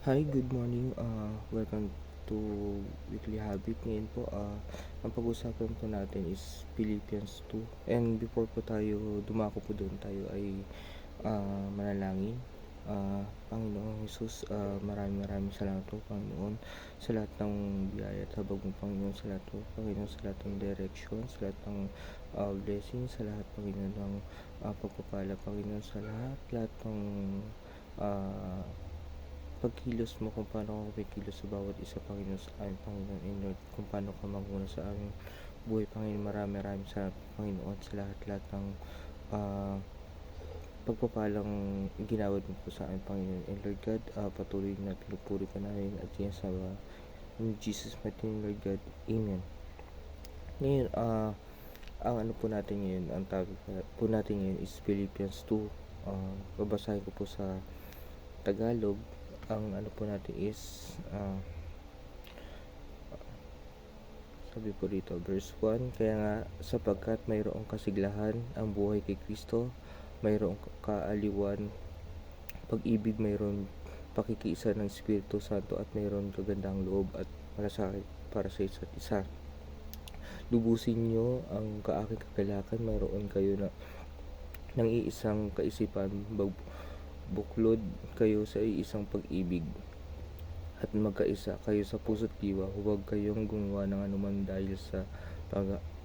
Hi, good morning. Welcome to Weekly Habit. Ngayon po, ang pag-usapan po natin is Philippians 2. And before po tayo dumako po doon, tayo ay manalangin. Panginoong Jesus, maraming salamat po, Panginoon, sa lahat ng biyaya at habag mo, Panginoon, sa lahat po, Panginoon, sa lahat ng direction, sa lahat ng blessing, sa lahat, Panginoon, ng pagpapala, Panginoon, sa lahat ng uh, pagkilos mo, kung paano ka kumikilos sa bawat isa, Panginoon, sa amin, Panginoon, and Lord, kung paano ka magmuna sa aming buhay, Panginoon. Maraming sa Panginoon, sa lahat ng uh, pagpapalang ginawad mo po sa amin, Panginoon. And Lord God, patuloy na pinupuri ka namin at yan sa in Jesus' mighty name, Lord God. Amen. Ngayon, ang ano po natin ngayon, ang topic po natin ngayon is Philippians 2. Babasahin ko po sa Tagalog. Ang ano po natin is sabi po dito, verse 1, kaya nga sapagkat mayroong kasiglahan ang buhay kay Kristo, mayroong kaaliwan, pag-ibig, mayroong pakikiisa ng Espiritu Santo, at mayroong kagandang loob at malasakit para sa isa't isa. Lubusin nyo ang kaaking kagalakan, mayroon kayo ng iisang kaisipan, buklod kayo sa iisang pag-ibig, at magkaisa kayo sa puso't diwa. Huwag kayong gumawa ng anuman dahil sa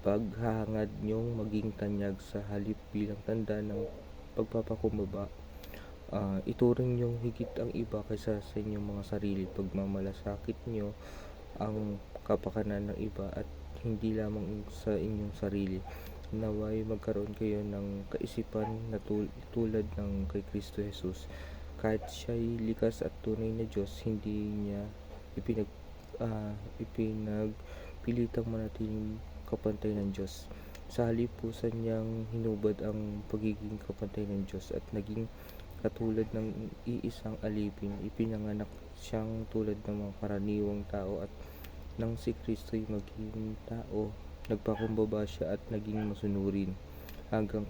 paghahangad nyong maging tanyag, sa halip bilang tanda ng pagpapakumbaba. Ituring nyong higit ang iba kaysa sa inyong mga sarili. Pagmamalasakit nyo ang kapakanan ng iba at hindi lamang sa inyong sarili. Naway magkaroon kayo ng kaisipan na tulad ng kay Kristo Jesus. Kahit siya'y likas at tunay na Diyos, hindi niya ipinagpilitang manatiling kapantay ng Diyos. Sa halip po sa niyang hinubad ang pagiging kapantay ng Diyos at naging katulad ng iisang alipin. Ipinanganak siyang tulad ng mga karaniwang tao, at nang si Kristo'y maging tao, nagpakumbaba siya at naging masunurin hanggang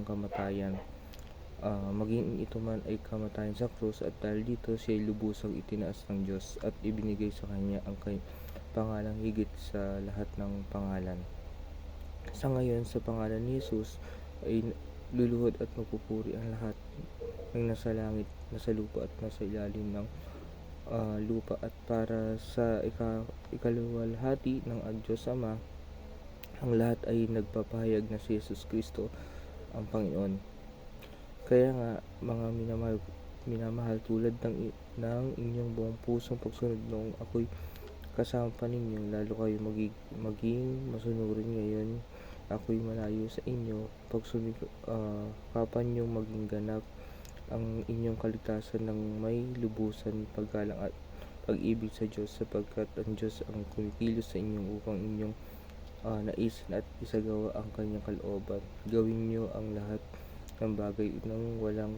kamatayan. Maging ito man ay kamatayan sa krus, at dahil dito siya ay lubusang itinaas ng Diyos at ibinigay sa kanya ang pangalang higit sa lahat ng pangalan. Sa ngayon, sa pangalan ni Jesus ay luluhod at magpupuri ang lahat ng nasa langit, nasa lupa at nasa ilalim ng lupa, at para sa ikaluwalhati ng Diyos Ama, ang lahat ay nagpapahayag na si Jesus Kristo ang Panginoon. Kaya nga, mga minamahal, tulad ng inyong buong pusong pagsunod noong ako'y kasama pa ninyo, lalo kayo maging masunurin ngayon ako'y malayo sa inyo. Pagsunikapan niyong maging ganap ang inyong kaligtasan ng may lubusan paggalang at pag-ibig sa Diyos, sapagkat ang Diyos ang kumikilos sa inyong upang inyong naisin at isagawa ang kanyang kalooban. Gawin niyo ang lahat ng bagay ng walang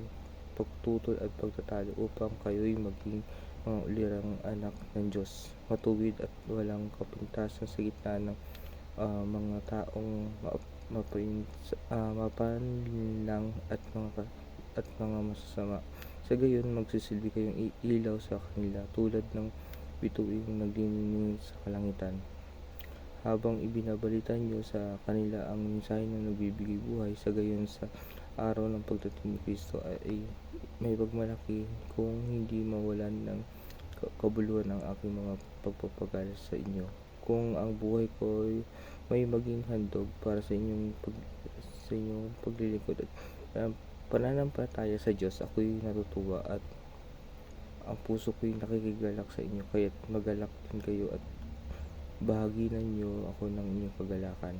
pagtutol at pagtatalo, upang kayo'y maging mga ulirang anak ng Diyos, matuwid at walang kapintasan sa gitna ng mga taong mapanlinlang at mga masasama. Sa gayon, magsisilbi kayong ilaw sa kanila, tulad ng bituing naglilinis sa kalangitan. Habang ibinabalita niyo sa kanila ang mensahe ng nagbibigay buhay, sa gayon sa araw ng pagdating ni Kristo ay may pagmalaki kung hindi mawalan ng kabuluhan ang aking mga pagpapagal sa inyo. Kung ang buhay ko ay may maging handog para sa inyong paglilingkod at pananampalataya sa Diyos, ako'y natutuwa at ang puso ko'y nakikigalak sa inyo. Kaya't magalak din kayo at bahaginan niyo ako ng inyong kagalakan.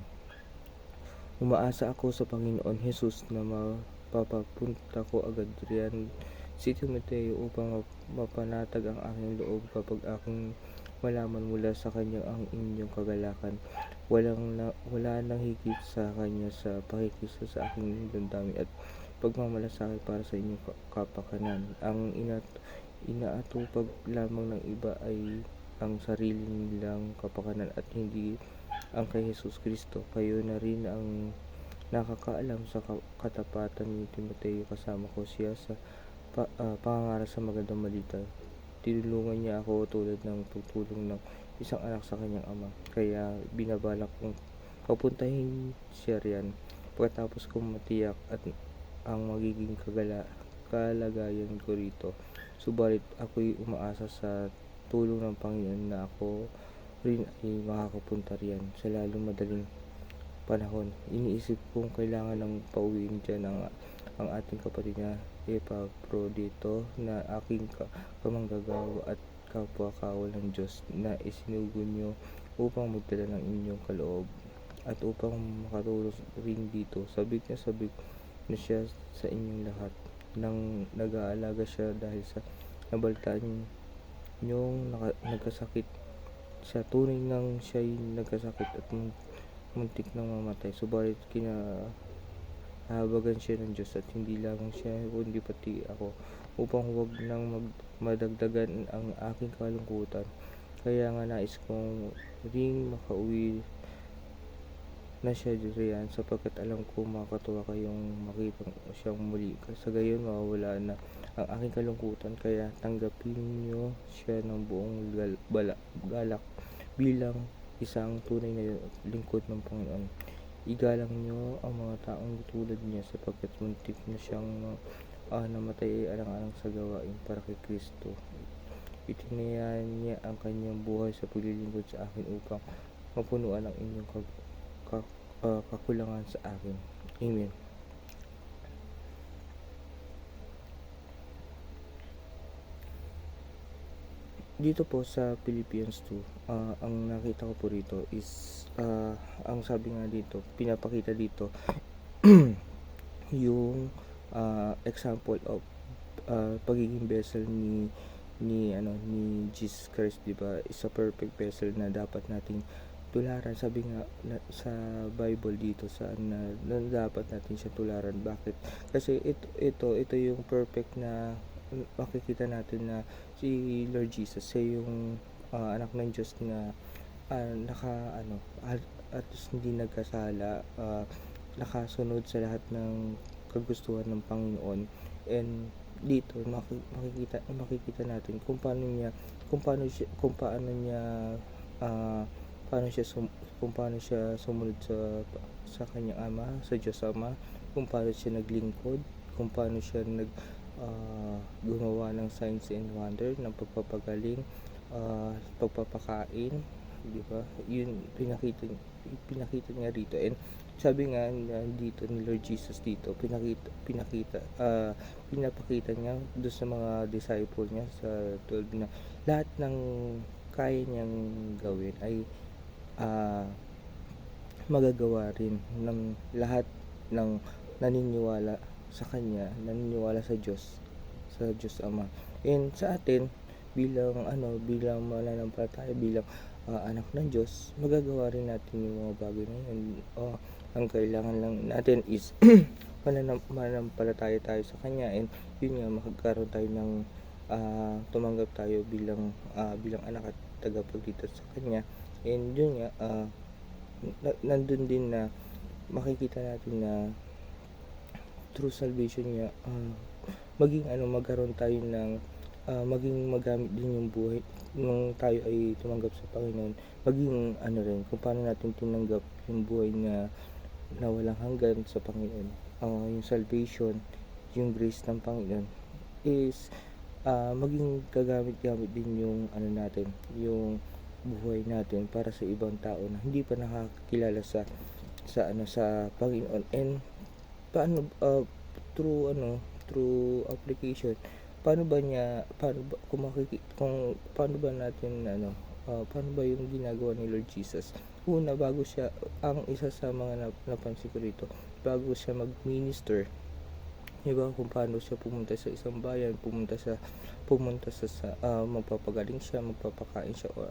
Umaasa ako sa Panginoon Jesus na mapapapunta ko agad riyan si Timoteo upang mapanatag ang aking loob kapag aking malaman mula sa kanya ang inyong kagalakan. Wala nang higit sa kanya sa pakikisa sa aking damdamin at pagmamalasakit para sa inyong kapakanan. Ang inaatupag lamang ng iba ay ang sarili nilang kapakanan at hindi ang kay Jesus Kristo. Kayo na rin ang nakakaalam sa katapatan ni Timoteo, kasama ko siya sa pangangaral sa magandang balita. tinulungan niya ako tulad ng pagtulong ng isang anak sa kanyang ama. Kaya binabalak kong papuntahin siya riyan pagkatapos kong matiyak at ang magiging kalagayan ko rito. Subalit ako'y umaasa sa tulong ng Panginoon na ako rin ay makakapunta riyan sa lalong madaling panahon. Iniisip kong kailangan ng pauwiin dyan ang ating kapatid na Epaprodito na aking kamanggagawa at kapwa-kawal ng Diyos na isinugo niyo upang magdala ng inyong kaloob at upang makatulong rin dito. Sabik na siya sa inyong lahat nang nag-aalaga siya dahil sa nabalitaan niyong nagkasakit siya. Tunay nang siya'y nagkasakit at muntik nang mamatay. Subalit kinahabagan siya ng Diyos at hindi lamang siya kundi pati ako upang huwag nang madagdagan ang aking kalungkutan. Kaya nga nais kong ring makauwi na siya riyan sapagkat alam ko makakatuwa kayong makita siyang muli. Sa gayon mawawala na ang aking kalungkutan. Kaya tanggapin niyo siya ng buong galak bilang isang tunay na lingkod ng Panginoon. Igalang niyo ang mga taong tulad niya sapagkat muntik na siyang namatay ay alang-alang sa gawain para kay Kristo. Itinaya niya ang kanyang buhay sa paglilingkod sa akin upang mapunuan ang inyong kakulangan sa akin. Amen. Dito po sa Philippians 2, ang nakita ko po rito is ang sabi nga dito, pinapakita dito yung example of pagiging vessel ni Jesus Christ, di ba? Is a perfect vessel na dapat nating tularan. Sabi nga sa Bible dito na dapat natin siya tularan. Bakit? Kasi ito yung perfect na makikita natin na si Lord Jesus, siya yung anak ng Diyos na at least hindi nagkasala, nakasunod sa lahat ng kagustuhan ng Panginoon. And dito makikita natin kung paano siya sumunod sa kanyang ama, sa Diyos Ama, kung paano siya naglingkod, kung paano siya gumawa ng signs and wonder, ng pagpapagaling, pagpapakain, di ba? Yun pinakita niya rito. And sabi nga dito ni Lord Jesus dito, pinapakita niya doon sa mga disciple niya sa tulad na lahat ng kaya niyang gawin ay magagawa rin ng lahat ng naniniwala sa kanya, naniniwala sa Diyos Ama. And sa atin bilang mananampalataya, bilang anak ng Diyos, magagawa rin natin yung mga bagay na yun. Ang kailangan lang natin is mananampalataya tayo sa kanya, and yun nga, magkaroon tayo ng tumanggap tayo bilang anak at tagapagligtas sa kanya. And yun nga, nandun din na makikita natin na through salvation niya, magkaroon tayo ng maging magamit din yung buhay nung tayo ay tumanggap sa Panginoon, maging rin kung paano natin tinanggap yung buhay na walang hanggan sa Panginoon. Yung salvation, yung grace ng Panginoon is maging gagamit din yung natin, yung buhay natin para sa ibang tao na hindi pa nakakilala sa Panginoon. And paano through application, paano ba yung ginagawa ni Lord Jesus? Una, bago siya, ang isa sa mga napansin ko rito, bago siya mag-minister, diba, kung paano siya pumunta sa isang bayan, pumunta sa magpapagaling siya, magpapakain siya, o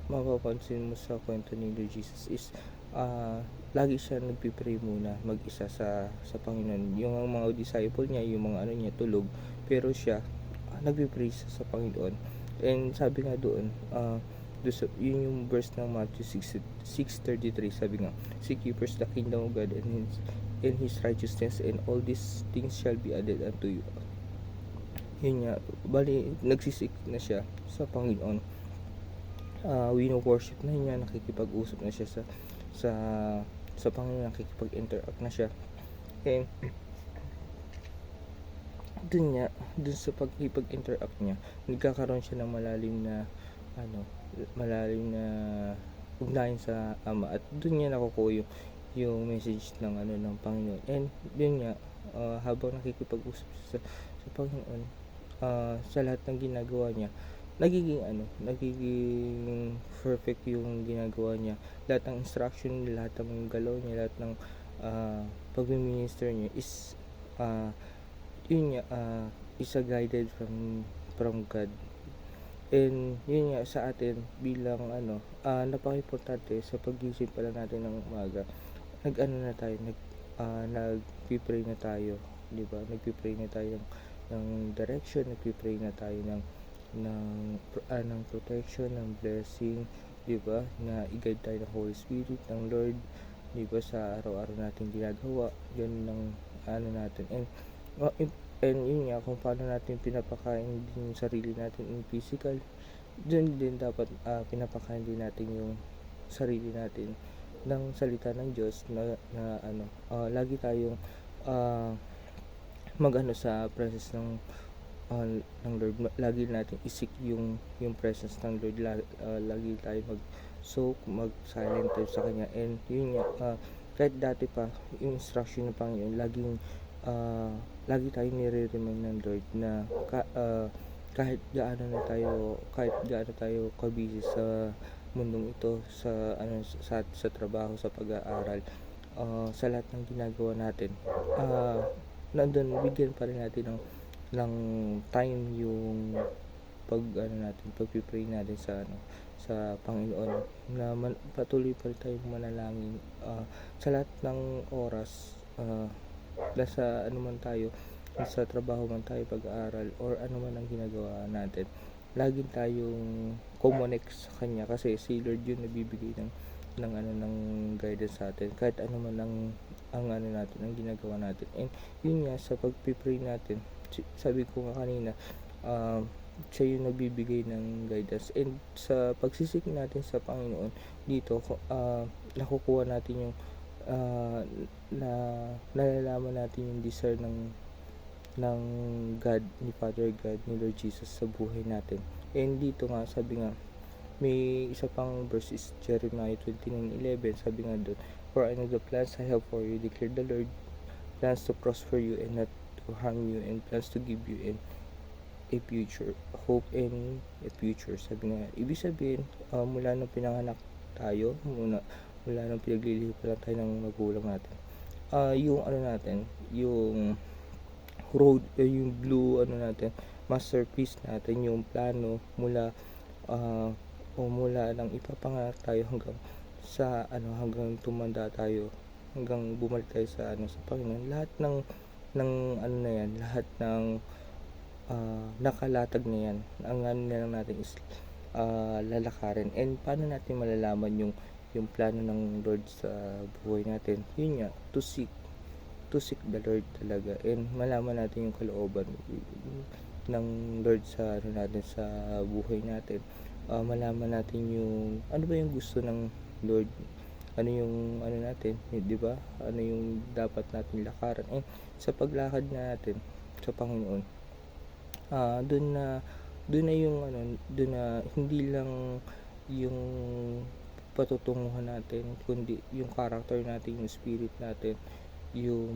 mapapansin mo sa kwento ni Lord Jesus is lagi siya nagpipray muna mag-isa sa Panginoon. Yung mga disciple niya, yung mga tulog, pero siya nagpipray sa Panginoon. And sabi nga doon, yun yung verse ng Matthew 6:33, sabi nga, seek ye first the kingdom of God and His righteousness, and all these things shall be added unto you. Yun nga, bali nagsisik na siya sa Panginoon. Wino-worship na niya, nakikipag-usap na siya sa sa Panginoon, nakikipag-interact na siya. And dun sa pagkikipag-interact niya, nagkakaroon siya ng malalim na ugnayan sa Ama, at dun niya nakukuha yung message ng Panginoon. And yun nga, habang nakikipag-usap siya sa Panginoon, sa lahat ng ginagawa niya, nagiging perfect yung ginagawa niya. Lahat ng instruction niya, lahat ng galaw niya, lahat ng pag-minister niya is isa guided from God. And yun nga, sa atin bilang napaka-importante sa paggising pala natin ng umaga, nagpi-pray na tayo, 'di ba? Nagpi-pray na tayo ng direction, nagpi-pray na tayo ng protection, ng blessing, 'di ba? Na i-guide tayo ng Holy Spirit, ng Lord, 'di ba, sa araw-araw nating ginagawa. Yun ng natin. And yun nga, kung paano natin pinapakain din yung sarili natin in physical, dun din dapat pinapakain din natin yung sarili natin ng salita ng Diyos, lagi tayong magano sa presence ng Lord. Lagi natin isik yung presence ng Lord. Lagi tayo mag-silent tayo sa Kanya. And yun nga, kahit dati pa yung instruction ng Panginoon, lagi tayong nire-remind ng Lord na kahit gaano tayo kabisi sa mundong ito, sa trabaho, sa pag-aaral, sa lahat ng ginagawa natin, nandun, bigyan pa rin natin ng time yung pagpi-pray natin sa Panginoon, na patuloy pa rin tayong manalangin sa lahat ng oras, nasa sa trabaho man tayo, pag-aaral, or ano man ang ginagawa natin. Lagi tayong connect sa Kanya, kasi si Lord yun nagbibigay ng guidance sa atin, kahit ano man ang ginagawa natin. And yun nga, sa pagpi-pray natin, sabi ko nga kanina, siya yung nagbibigay ng guidance. And sa pagsisik natin sa Panginoon dito, nakukuha natin yung nalalaman natin yung desire ng God, ni Father God, ni Lord Jesus sa buhay natin. And dito nga, sabi nga, may isa pang verse is Jeremiah 29:11. Sabi nga doon, "For I know the plans I have for you, declare the Lord, plans to prosper you and not to harm you, and plans to give you a future, hope and a future." Sabi nga, ibig sabihin, mula nung pinanganak tayo, mula nung pinaglilihipan tayo ng magulang natin, yung yung road, yung blue masterpiece natin, yung plano mula nang ipapanganak tayo hanggang tumanda tayo, hanggang bumalik tayo sa Panginoon. Lahat lahat ng nakalatag na yan. Ang na lang natin is lalakarin. And paano natin malalaman yung plano ng Lord sa buhay natin? Yun nga, to seek the Lord talaga, and malaman natin yung kalooban ng Lord sa sa buhay natin. Malaman natin yung ano ba yung gusto ng Lord, ano yung natin, di ba? Ano yung dapat natin lakaran. And sa paglakad natin sa Panginoon, doon na hindi lang yung patutunguhan natin, kundi yung character natin, yung spirit natin, yung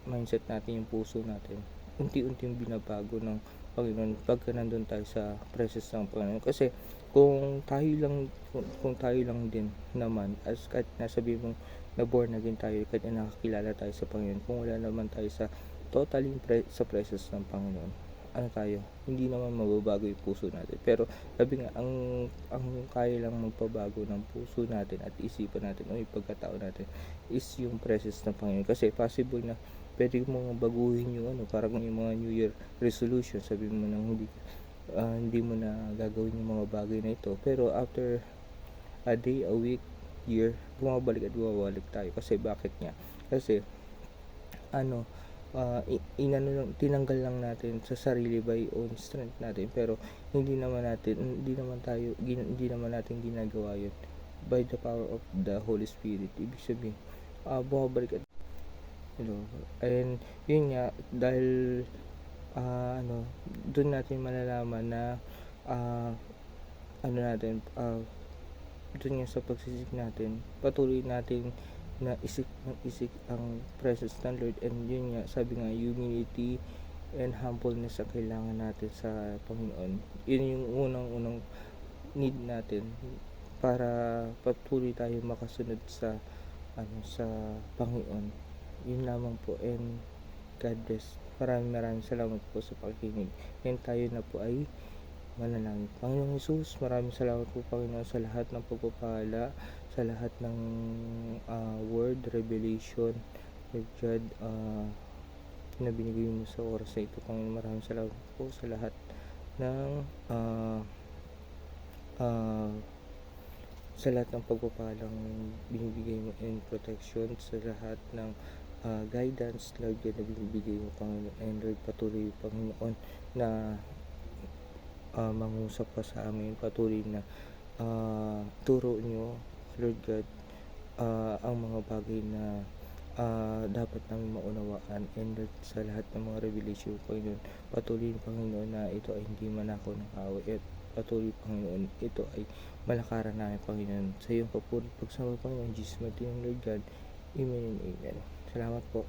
mindset natin, yung puso natin, unti-unting binabago ng Panginoon pagka nandun tayo sa presence ng Panginoon. Kasi kung tayo lang din naman, as kahit nasabi mong na born again tayo, kahit nakakilala tayo sa Panginoon, kung wala naman tayo sa totally sa presence ng Panginoon, hindi naman mababago yung puso natin. Pero sabi nga, ang kaya lang magpabago ng puso natin at isipan natin o yung pagkatao natin is yung presence ng Panginoon. Kasi possible na pwede mong baguhin yung parang yung mga New Year resolution, sabi mo nang hindi mo na gagawin yung mga bagay na ito, pero after a day, a week, year, bumabalik tayo. Kasi bakit nga? Kasi tinanggal lang natin sa sarili by own strength natin, pero hindi naman natin ginagawa yun by the power of the Holy Spirit. Ibig sabihin, bumabalik at and yun nga, dahil doon natin malalaman na doon nga sa pagsisik natin, patuloy natin na isik ang presence ng Lord. And yun nga, sabi nga, humility and humbleness ang kailangan natin sa Panginoon. Yun yung unang need natin para patuloy tayo makasunod sa Panginoon. Yun lamang po, and God bless. Maraming salamat po sa pakikinig. And tayo na po ay manalangin. Panginoong Jesus, maraming salamat po, Panginoon, sa lahat ng pagpapala, sa lahat ng word, revelation, Lord God, na binigay mo sa oras na ito, Panginoon. Maraming salamat po sa lahat ng pagpapalang binibigay mo and protection, sa lahat ng guidance, Lord God, na binibigay mo, Panginoon. And Lord, patuloy, Panginoon, na mangusap pa sa amin, patuloy na turo nyo, Lord God, ang mga bagay na dapat namin maunawaan. And Lord, sa lahat ng mga revelation, Panginoon, patuloy, Panginoon, na ito ay hindi manakaw ng away, at patuloy, Panginoon, ito ay malakaran namin, Panginoon, sa iyong pagsama, Panginoon Jesus, mighty name, Lord God. Amen and amen. Salamat po.